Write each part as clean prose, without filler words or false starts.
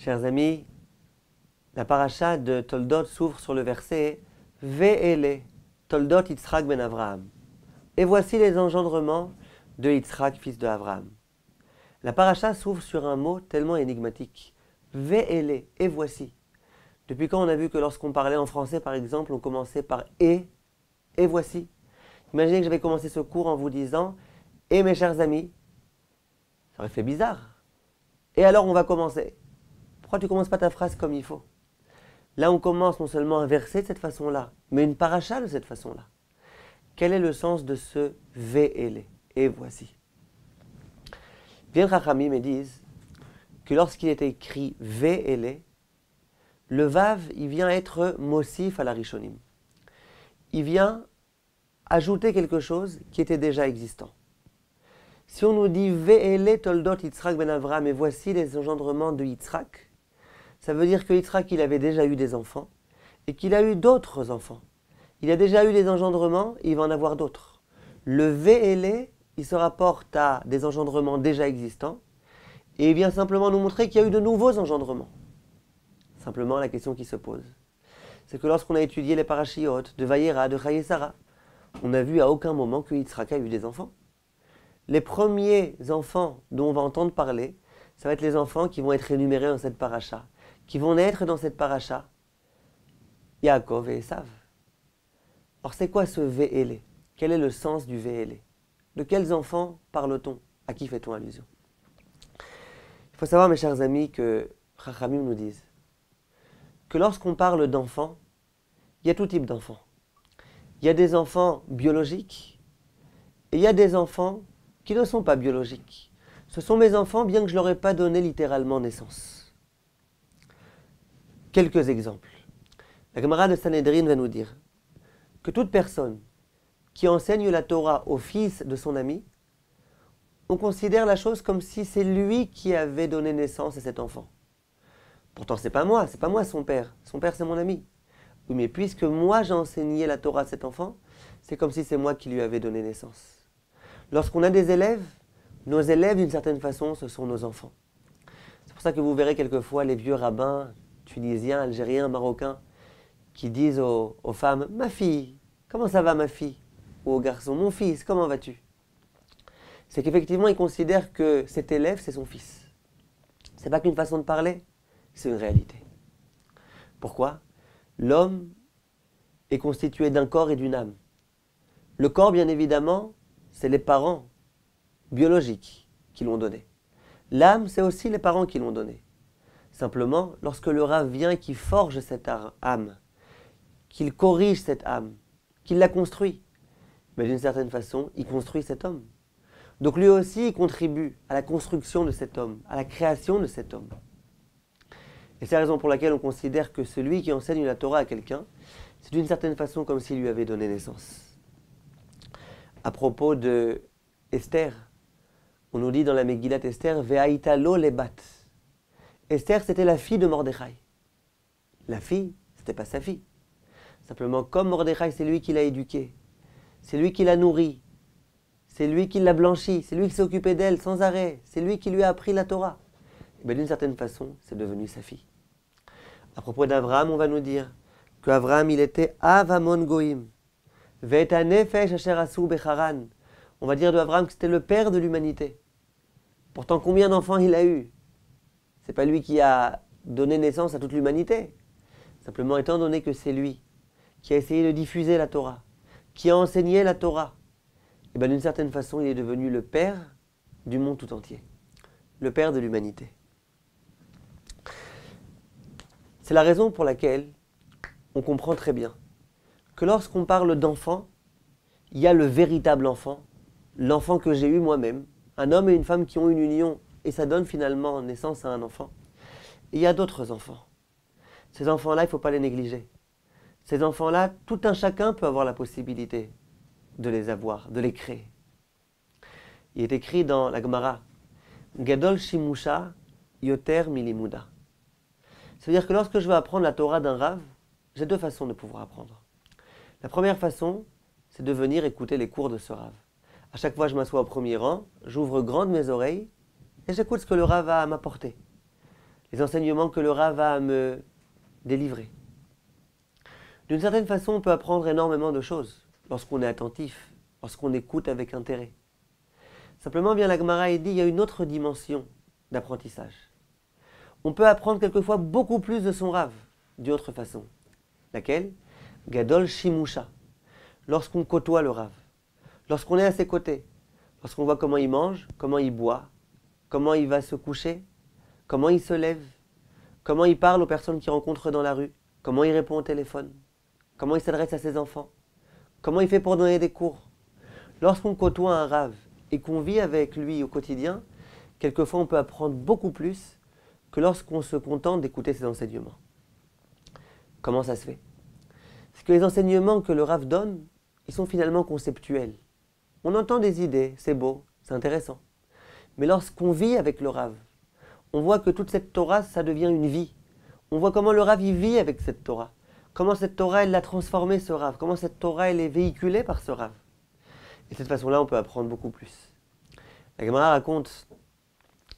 Chers amis, la paracha de Toldot s'ouvre sur le verset Ve'ele, Toldot Yitzhak ben Avraham. Et voici les engendrements de Yitzhak, fils de Avraham. La paracha s'ouvre sur un mot tellement énigmatique. Ve'ele, et voici. Depuis quand on a vu que lorsqu'on parlait en français, par exemple, on commençait par et voici. Imaginez que j'avais commencé ce cours en vous disant et mes chers amis. Ça aurait fait bizarre. Et alors on va commencer. Pourquoi tu ne commences pas ta phrase comme il faut? Là on commence non seulement un verset de cette façon-là, mais une paracha de cette façon-là. Quel est le sens de ce Ve'ele, et voici? Bien Chachamim me disent que lorsqu'il est écrit Ve'ele, le Vav, il vient être Mosif à la Rishonim. Il vient ajouter quelque chose qui était déjà existant. Si on nous dit Ve'ele Toldot Yitzhak ben Avraham, et voici les engendrements de Yitzhak, ça veut dire que Yitzhak, il avait déjà eu des enfants et qu'il a eu d'autres enfants. Il a déjà eu des engendrements, il va en avoir d'autres. Le Ve'ele, il se rapporte à des engendrements déjà existants et il vient simplement nous montrer qu'il y a eu de nouveaux engendrements. Simplement, la question qui se pose, c'est que lorsqu'on a étudié les parachiotes de Vayera, de Chayesara, on n'a vu à aucun moment que Yitzhak a eu des enfants. Les premiers enfants dont on va entendre parler, ça va être les enfants qui vont être énumérés dans cette paracha, qui vont naître dans cette paracha, Yaakov et Esav. Alors c'est quoi ce Ve'ele? Quel est le sens du Ve'ele? De quels enfants parle-t-on? À qui fait-on allusion? Il faut savoir, mes chers amis, que Chachamim nous disent que lorsqu'on parle d'enfants, il y a tout type d'enfants. Il y a des enfants biologiques et il y a des enfants qui ne sont pas biologiques. Ce sont mes enfants, bien que je ne leur ai pas donné littéralement naissance. Quelques exemples. La Gemara de Sanhedrin va nous dire que toute personne qui enseigne la Torah au fils de son ami, on considère la chose comme si c'est lui qui avait donné naissance à cet enfant. Pourtant, c'est pas moi son père. Son père, c'est mon ami. Oui, mais puisque moi j'ai enseigné la Torah à cet enfant, c'est comme si c'est moi qui lui avais donné naissance. Lorsqu'on a des élèves, nos élèves, d'une certaine façon, ce sont nos enfants. C'est pour ça que vous verrez quelquefois les vieux rabbins tunisiens, algériens, marocains, qui disent aux femmes « Ma fille, comment ça va ma fille ?» ou aux garçons « Mon fils, comment vas-tu ?» C'est qu'effectivement, ils considèrent que cet élève, c'est son fils. C'est pas qu'une façon de parler, c'est une réalité. Pourquoi? L'homme est constitué d'un corps et d'une âme. Le corps, bien évidemment, c'est les parents biologiques qui l'ont donné. L'âme, c'est aussi les parents qui l'ont donné. Simplement, lorsque le Rav vient et qu'il forge cette âme, qu'il corrige cette âme, qu'il la construit, mais d'une certaine façon, il construit cet homme. Donc lui aussi, il contribue à la construction de cet homme, à la création de cet homme. Et c'est la raison pour laquelle on considère que celui qui enseigne la Torah à quelqu'un, c'est d'une certaine façon comme s'il lui avait donné naissance. À propos de Esther, on nous dit dans la Megillat Esther, Ve'aïta lo lebat. Esther, c'était la fille de Mordechai. La fille, c'était pas sa fille. Simplement, comme Mordechai, c'est lui qui l'a éduquée, c'est lui qui l'a nourrie, c'est lui qui l'a blanchie, c'est lui qui s'est occupé d'elle sans arrêt, c'est lui qui lui a appris la Torah. Et bien, d'une certaine façon, c'est devenu sa fille. À propos d'Abraham, on va nous dire qu'Abraham, il était Avamon Goïm. Ve'eta nefesh asher asu becharan. On va dire d'Abraham que c'était le père de l'humanité. Pourtant, combien d'enfants il a eu? C'est pas lui qui a donné naissance à toute l'humanité. Simplement, étant donné que c'est lui qui a essayé de diffuser la Torah, qui a enseigné la Torah, et bien d'une certaine façon, il est devenu le père du monde tout entier. Le père de l'humanité. C'est la raison pour laquelle on comprend très bien que lorsqu'on parle d'enfant, il y a le véritable enfant, l'enfant que j'ai eu moi-même, un homme et une femme qui ont une union, et ça donne finalement naissance à un enfant. Et il y a d'autres enfants. Ces enfants-là, il ne faut pas les négliger. Ces enfants-là, tout un chacun peut avoir la possibilité de les avoir, de les créer. Il est écrit dans la Gemara, Gadol Shimusha Yoter Milimuda. C'est-à-dire que lorsque je veux apprendre la Torah d'un Rav, j'ai deux façons de pouvoir apprendre. La première façon, c'est de venir écouter les cours de ce Rav. À chaque fois, je m'assois au premier rang, j'ouvre grand mes oreilles et j'écoute ce que le Rav a à m'apporter. les enseignements que le Rav va me délivrer. D'une certaine façon, on peut apprendre énormément de choses lorsqu'on est attentif, lorsqu'on écoute avec intérêt. Simplement, bien la Gemara dit, il y a une autre dimension d'apprentissage. On peut apprendre quelquefois beaucoup plus de son Rav d'une autre façon. Laquelle? Gadol Shimusha. Lorsqu'on côtoie le Rav, lorsqu'on est à ses côtés, lorsqu'on voit comment il mange, comment il boit, comment il va se coucher, comment il se lève, comment il parle aux personnes qu'il rencontre dans la rue, comment il répond au téléphone, comment il s'adresse à ses enfants, comment il fait pour donner des cours. Lorsqu'on côtoie un Rav et qu'on vit avec lui au quotidien, quelquefois on peut apprendre beaucoup plus que lorsqu'on se contente d'écouter ses enseignements. Comment ça se fait? C'est que les enseignements que le Rav donne, ils sont finalement conceptuels. On entend des idées, c'est beau, c'est intéressant. Mais lorsqu'on vit avec le Rav, on voit que toute cette Torah, ça devient une vie. On voit comment le Rav y vit avec cette Torah. Comment cette Torah, elle l'a transformé, ce Rav. Comment cette Torah, elle est véhiculée par ce Rav. Et de cette façon-là, on peut apprendre beaucoup plus. La Gemara raconte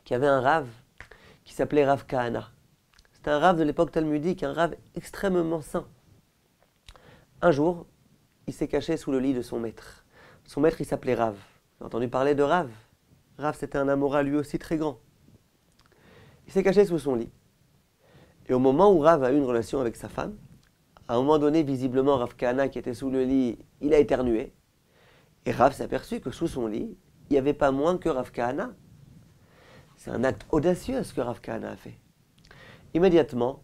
qu'il y avait un Rav qui s'appelait Rav Kahana. C'était un Rav de l'époque talmudique, un Rav extrêmement saint. Un jour, il s'est caché sous le lit de son maître. Son maître, il s'appelait Rav. Vous avez entendu parler de Rav? Rav, c'était un Amora lui aussi très grand. Il s'est caché sous son lit. Et au moment où Rav a eu une relation avec sa femme, à un moment donné, visiblement, Rav Kahana, qui était sous le lit, il a éternué. Et Rav s'est aperçu que sous son lit, il n'y avait pas moins que Rav Kahana. C'est un acte audacieux ce que Rav Kahana a fait. Immédiatement,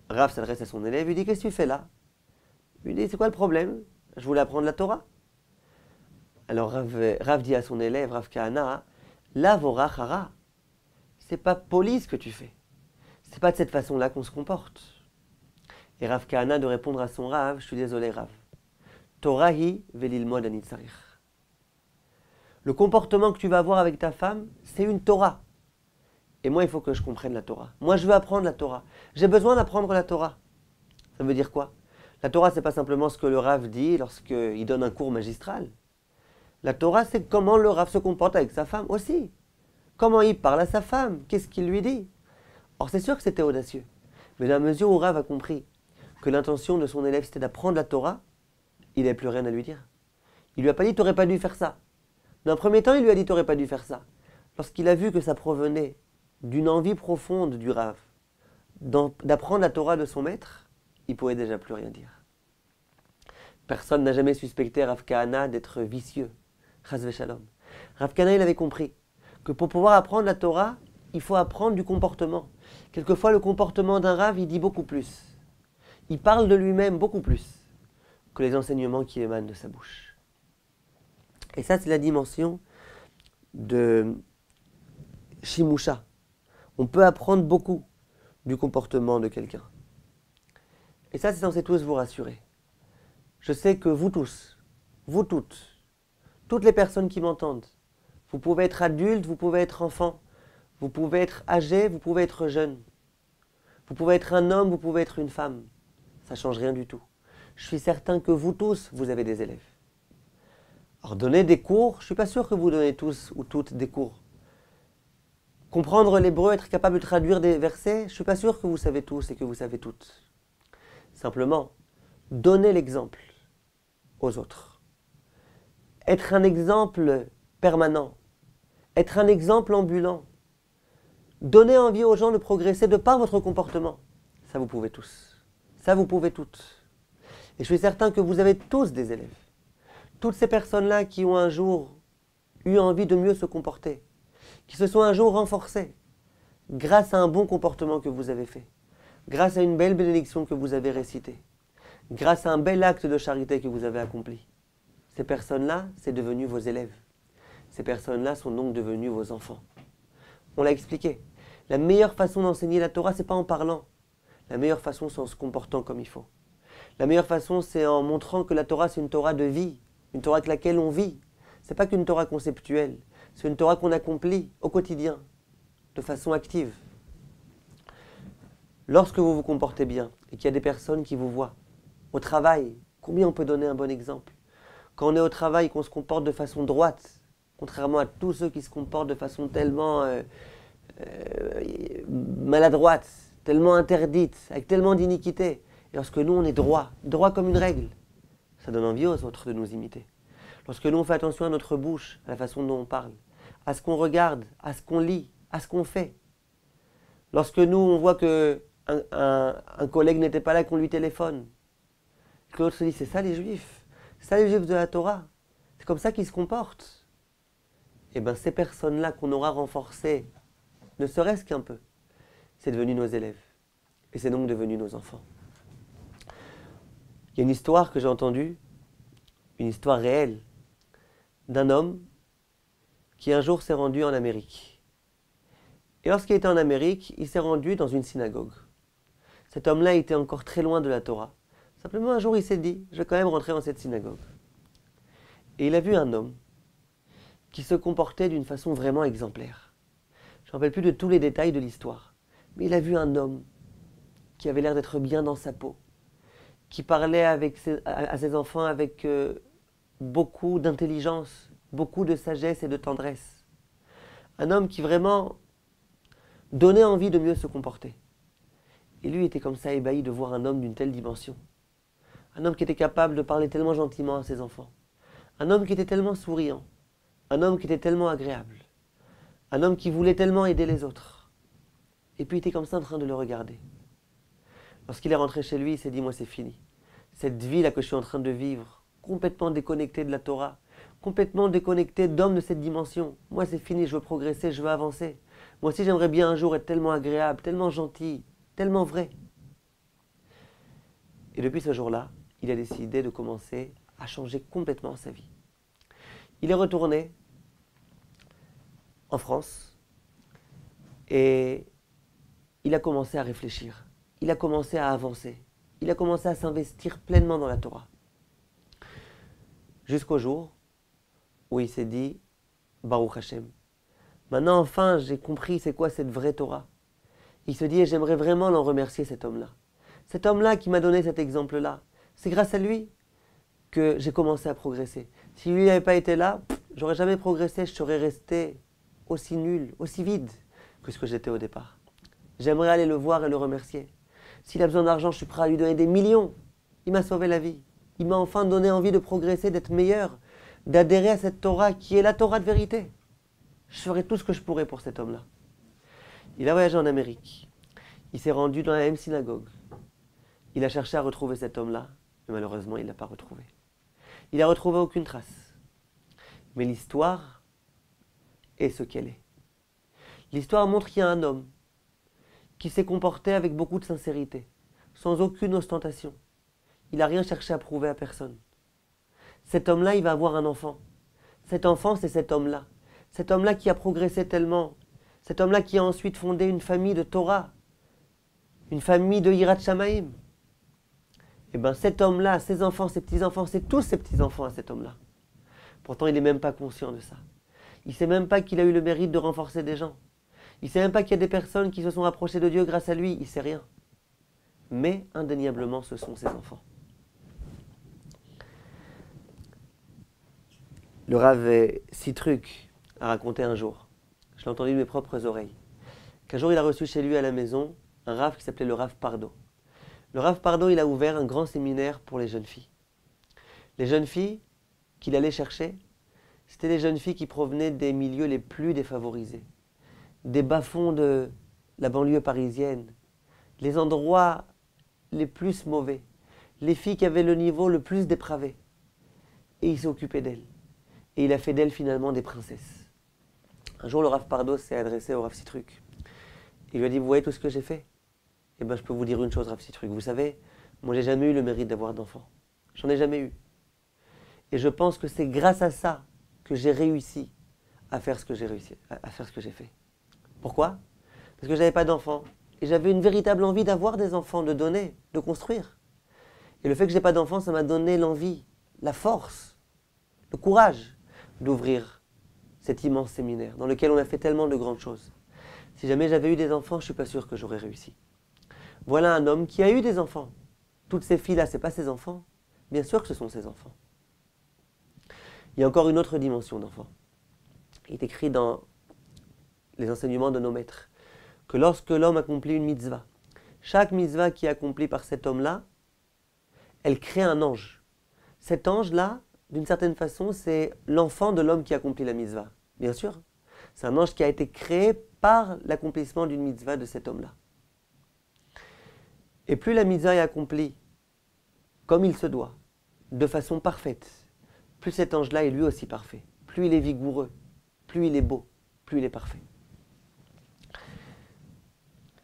Rav s'adresse à son élève, il lui dit « Qu'est-ce que tu fais là ?» Il lui dit « C'est quoi le problème? Je voulais apprendre la Torah. » Alors Rav dit à son élève, Rav Kahana, « La vorachara, c'est pas poli ce que tu fais. C'est pas de cette façon-là qu'on se comporte. » Et Rav Kahana de répondre à son Rav, « Je suis désolé Rav. Torahi velilmod anitzarich. » Le comportement que tu vas avoir avec ta femme, c'est une Torah. Et moi, il faut que je comprenne la Torah. Moi, je veux apprendre la Torah. J'ai besoin d'apprendre la Torah. Ça veut dire quoi? La Torah, c'est pas simplement ce que le Rav dit lorsqu'il donne un cours magistral. La Torah, c'est comment le Rav se comporte avec sa femme aussi. Comment il parle à sa femme. Qu'est-ce qu'il lui dit? Or, c'est sûr que c'était audacieux. Mais dans la mesure où Rav a compris que l'intention de son élève, c'était d'apprendre la Torah, il n'avait plus rien à lui dire. Il lui a pas dit, tu n'aurais pas dû faire ça. Dans un premier temps, il lui a dit, tu n'aurais pas dû faire ça. Lorsqu'il a vu que ça provenait d'une envie profonde du Rav, d'apprendre la Torah de son maître, il ne pouvait déjà plus rien dire. Personne n'a jamais suspecté Rav Kahana d'être vicieux. Chas v'shalom. Rav Kahana, il avait compris que pour pouvoir apprendre la Torah, il faut apprendre du comportement. Quelquefois, le comportement d'un Rav, il dit beaucoup plus. Il parle de lui-même beaucoup plus que les enseignements qui émanent de sa bouche. Et ça, c'est la dimension de Shimusha. On peut apprendre beaucoup du comportement de quelqu'un. Et ça, c'est censé tous vous rassurer. Je sais que vous tous, vous toutes les personnes qui m'entendent, vous pouvez être adulte, vous pouvez être enfant, vous pouvez être âgé, vous pouvez être jeune. Vous pouvez être un homme, vous pouvez être une femme. Ça ne change rien du tout. Je suis certain que vous tous, vous avez des élèves. Alors donner des cours, je ne suis pas sûr que vous donnez tous ou toutes des cours. Comprendre l'hébreu, être capable de traduire des versets, je ne suis pas sûr que vous savez tous et que vous savez toutes. Simplement, donnez l'exemple aux autres. Être un exemple permanent. Être un exemple ambulant. Donner envie aux gens de progresser de par votre comportement. Ça, vous pouvez tous. Ça, vous pouvez toutes. Et je suis certain que vous avez tous des élèves. Toutes ces personnes-là qui ont un jour eu envie de mieux se comporter, qui se sont un jour renforcées, grâce à un bon comportement que vous avez fait, grâce à une belle bénédiction que vous avez récitée, grâce à un bel acte de charité que vous avez accompli. Ces personnes-là, c'est devenu vos élèves. Ces personnes-là sont donc devenues vos enfants. On l'a expliqué. La meilleure façon d'enseigner la Torah, c'est pas en parlant. La meilleure façon, c'est en se comportant comme il faut. La meilleure façon, c'est en montrant que la Torah, c'est une Torah de vie, une Torah avec laquelle on vit. C'est pas qu'une Torah conceptuelle, c'est une Torah qu'on accomplit au quotidien, de façon active. Lorsque vous vous comportez bien et qu'il y a des personnes qui vous voient, au travail, combien on peut donner un bon exemple? Quand on est au travail, qu'on se comporte de façon droite, contrairement à tous ceux qui se comportent de façon tellement maladroite, tellement interdite, avec tellement d'iniquité. Et lorsque nous, on est droit, droit comme une règle, ça donne envie aux autres de nous imiter. Lorsque nous, on fait attention à notre bouche, à la façon dont on parle, à ce qu'on regarde, à ce qu'on lit, à ce qu'on fait. Lorsque nous, on voit qu'un collègue n'était pas là, qu'on lui téléphone, que l'autre se dit, c'est ça les Juifs, c'est ça les Juifs de la Torah, c'est comme ça qu'ils se comportent. Et bien ces personnes-là qu'on aura renforcées, ne serait-ce qu'un peu, c'est devenu nos élèves. Et c'est donc devenu nos enfants. Il y a une histoire que j'ai entendue, une histoire réelle, d'un homme qui un jour s'est rendu en Amérique. Et lorsqu'il était en Amérique, il s'est rendu dans une synagogue. Cet homme-là était encore très loin de la Torah. Simplement un jour il s'est dit, je vais quand même rentrer dans cette synagogue. Et il a vu un homme qui se comportait d'une façon vraiment exemplaire. Je ne me rappelle plus de tous les détails de l'histoire, mais il a vu un homme qui avait l'air d'être bien dans sa peau, qui parlait à ses enfants avec beaucoup d'intelligence, beaucoup de sagesse et de tendresse. Un homme qui vraiment donnait envie de mieux se comporter. Et lui était comme ça ébahi de voir un homme d'une telle dimension. Un homme qui était capable de parler tellement gentiment à ses enfants. Un homme qui était tellement souriant. Un homme qui était tellement agréable. Un homme qui voulait tellement aider les autres. Et puis il était comme ça en train de le regarder. Lorsqu'il est rentré chez lui, il s'est dit, moi c'est fini. Cette vie-là que je suis en train de vivre, complètement déconnectée de la Torah, complètement déconnectée d'hommes de cette dimension. Moi c'est fini, je veux progresser, je veux avancer. Moi aussi j'aimerais bien un jour être tellement agréable, tellement gentil, tellement vrai. Et depuis ce jour-là, il a décidé de commencer à changer complètement sa vie. Il est retourné en France et il a commencé à réfléchir. Il a commencé à avancer. Il a commencé à s'investir pleinement dans la Torah. Jusqu'au jour où il s'est dit, Baruch Hashem, maintenant enfin j'ai compris c'est quoi cette vraie Torah. Il se dit, et j'aimerais vraiment l'en remercier cet homme-là. Cet homme-là qui m'a donné cet exemple-là. C'est grâce à lui que j'ai commencé à progresser. Si lui n'avait pas été là, j'aurais jamais progressé, je serais resté aussi nul, aussi vide que ce que j'étais au départ. J'aimerais aller le voir et le remercier. S'il a besoin d'argent, je suis prêt à lui donner des millions. Il m'a sauvé la vie. Il m'a enfin donné envie de progresser, d'être meilleur, d'adhérer à cette Torah qui est la Torah de vérité. Je ferai tout ce que je pourrais pour cet homme-là. Il a voyagé en Amérique. Il s'est rendu dans la même synagogue. Il a cherché à retrouver cet homme-là, mais malheureusement, il ne l'a pas retrouvé. Il n'a retrouvé aucune trace. Mais l'histoire est ce qu'elle est. L'histoire montre qu'il y a un homme qui s'est comporté avec beaucoup de sincérité, sans aucune ostentation. Il n'a rien cherché à prouver à personne. Cet homme-là, il va avoir un enfant. Cet enfant, c'est cet homme-là. Cet homme-là qui a progressé tellement. Cet homme-là qui a ensuite fondé une famille de Torah, une famille de Yirat Shamayim. Et bien cet homme-là, ses enfants, ses petits-enfants, c'est tous ses petits-enfants à cet homme-là. Pourtant, il n'est même pas conscient de ça. Il ne sait même pas qu'il a eu le mérite de renforcer des gens. Il ne sait même pas qu'il y a des personnes qui se sont rapprochées de Dieu grâce à lui. Il ne sait rien. Mais indéniablement, ce sont ses enfants. Le Rav Sitruk a raconté un jour, je l'ai entendu de mes propres oreilles, qu'un jour il a reçu chez lui à la maison un Rav qui s'appelait le Rav Pardo. Le Rav Pardo, il a ouvert un grand séminaire pour les jeunes filles. Les jeunes filles qu'il allait chercher, c'était des jeunes filles qui provenaient des milieux les plus défavorisés, des bas-fonds de la banlieue parisienne, les endroits les plus mauvais, les filles qui avaient le niveau le plus dépravé. Et il s'est occupé d'elles. Et il a fait d'elles finalement des princesses. Un jour, le Rav Pardo s'est adressé au Rav Sitruk. Il lui a dit, vous voyez tout ce que j'ai fait? Eh bien, je peux vous dire une chose, Rav Sitruk. Vous savez, moi, j'ai jamais eu le mérite d'avoir d'enfants. J'en ai jamais eu. Et je pense que c'est grâce à ça que j'ai réussi à faire ce que j'ai réussi, à faire ce que j'ai fait. Pourquoi? Parce que je n'avais pas d'enfants. Et j'avais une véritable envie d'avoir des enfants, de donner, de construire. Et le fait que je n'ai pas d'enfants, ça m'a donné l'envie, la force, le courage d'ouvrir cet immense séminaire dans lequel on a fait tellement de grandes choses. Si jamais j'avais eu des enfants, je ne suis pas sûr que j'aurais réussi. Voilà un homme qui a eu des enfants. Toutes ces filles-là, ce n'est pas ses enfants. Bien sûr que ce sont ses enfants. Il y a encore une autre dimension d'enfant. Il est écrit dans les enseignements de nos maîtres que lorsque l'homme accomplit une mitzvah, chaque mitzvah qui est accomplie par cet homme-là, elle crée un ange. Cet ange-là, d'une certaine façon, c'est l'enfant de l'homme qui accomplit la mitzvah. Bien sûr, c'est un ange qui a été créé par l'accomplissement d'une mitzvah de cet homme-là. Et plus la mitzvah est accomplie comme il se doit, de façon parfaite, plus cet ange-là est lui aussi parfait. Plus il est vigoureux, plus il est beau, plus il est parfait.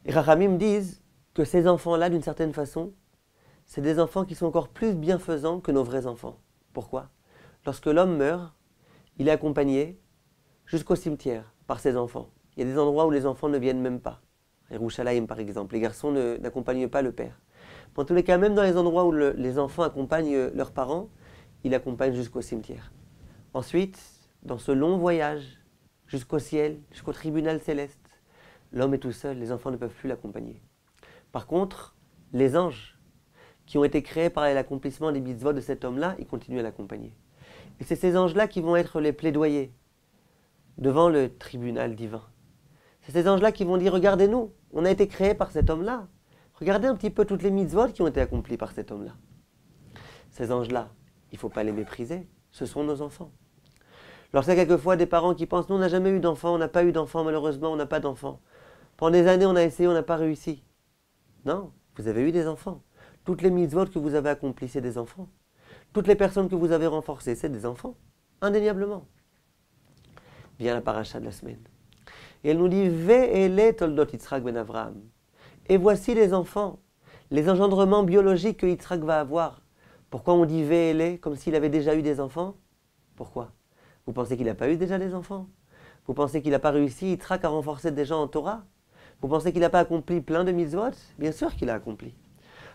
Et Rachamim disent que ces enfants-là, d'une certaine façon, c'est des enfants qui sont encore plus bienfaisants que nos vrais enfants. Pourquoi? Lorsque l'homme meurt, il est accompagné jusqu'au cimetière par ses enfants. Il y a des endroits où les enfants ne viennent même pas. Yerushalayim par exemple, les garçons n'accompagnent pas le père. En tous les cas, même dans les endroits où les enfants accompagnent leurs parents, ils l'accompagnent jusqu'au cimetière. Ensuite, dans ce long voyage jusqu'au ciel, jusqu'au tribunal céleste, l'homme est tout seul, les enfants ne peuvent plus l'accompagner. Par contre, les anges qui ont été créés par l'accomplissement des mitzvot de cet homme-là, ils continuent à l'accompagner. Et c'est ces anges-là qui vont être les plaidoyers devant le tribunal divin. C'est ces anges-là qui vont dire, regardez-nous, on a été créés par cet homme-là. Regardez un petit peu toutes les mitzvot qui ont été accomplies par cet homme-là. Ces anges-là, il ne faut pas les mépriser, ce sont nos enfants. Lorsqu'il y a quelquefois des parents qui pensent, nous on n'a jamais eu d'enfants, on n'a pas eu d'enfants, malheureusement on n'a pas d'enfants. Pendant des années on a essayé, on n'a pas réussi. Non, vous avez eu des enfants. Toutes les mitzvot que vous avez accomplies, c'est des enfants. Toutes les personnes que vous avez renforcées, c'est des enfants, indéniablement. Vient la paracha de la semaine. Et elle nous dit, Ve'ele toldot Yitzhak ben Avraham. Et voici les enfants, les engendrements biologiques que Yitzhak va avoir. Pourquoi on dit Ve'ele comme s'il avait déjà eu des enfants? Pourquoi? Vous pensez qu'il n'a pas eu déjà des enfants? Vous pensez qu'il n'a pas réussi, Yitzhak, à renforcer des gens en Torah? Vous pensez qu'il n'a pas accompli plein de mitzvot? Bien sûr qu'il a accompli.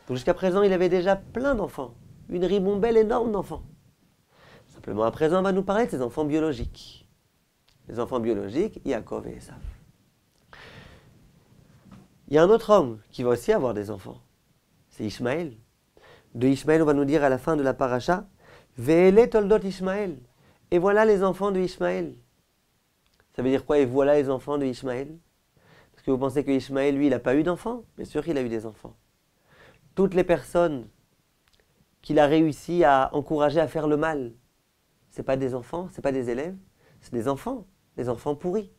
Donc jusqu'à présent, il avait déjà plein d'enfants. Une ribambelle énorme d'enfants. Simplement, à présent, on va nous parler de ses enfants biologiques. Les enfants biologiques, Yaakov et Esav. Il y a un autre homme qui va aussi avoir des enfants. C'est Ishmaël. De Ishmaël, on va nous dire à la fin de la paracha, Ve'ele toldot Ishmaël. Et voilà les enfants de Ishmaël. Ça veut dire quoi? Et voilà les enfants de Ishmaël? Est-ce que vous pensez que Ishmaël, lui, il n'a pas eu d'enfants? Bien sûr qu'il a eu des enfants. Toutes les personnes qu'il a réussi à encourager à faire le mal, ce n'est pas des enfants, ce n'est pas des élèves, c'est des enfants pourris.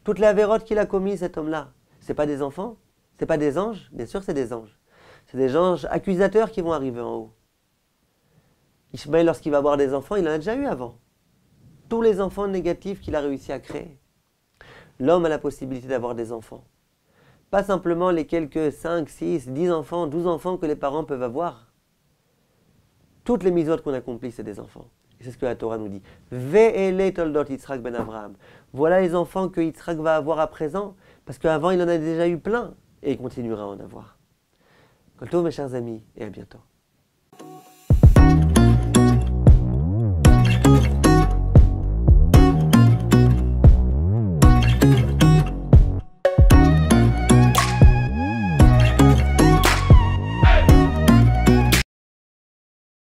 Toutes les avérotes qu'il a commises, cet homme-là, ce n'est pas des enfants, ce n'est pas des anges, bien sûr c'est des anges. C'est des anges accusateurs qui vont arriver en haut. Ishmaël, lorsqu'il va avoir des enfants, il en a déjà eu avant. Tous les enfants négatifs qu'il a réussi à créer. L'homme a la possibilité d'avoir des enfants. Pas simplement les quelques 5, 6, 10 enfants, 12 enfants que les parents peuvent avoir. Toutes les mitzvot qu'on accomplit, c'est des enfants. Et c'est ce que la Torah nous dit. Ve'ele toldot Yitzhak ben Avraham. Voilà les enfants que Yitzhak va avoir à présent, parce qu'avant il en a déjà eu plein, et il continuera à en avoir. Kol tov, mes chers amis, et à bientôt.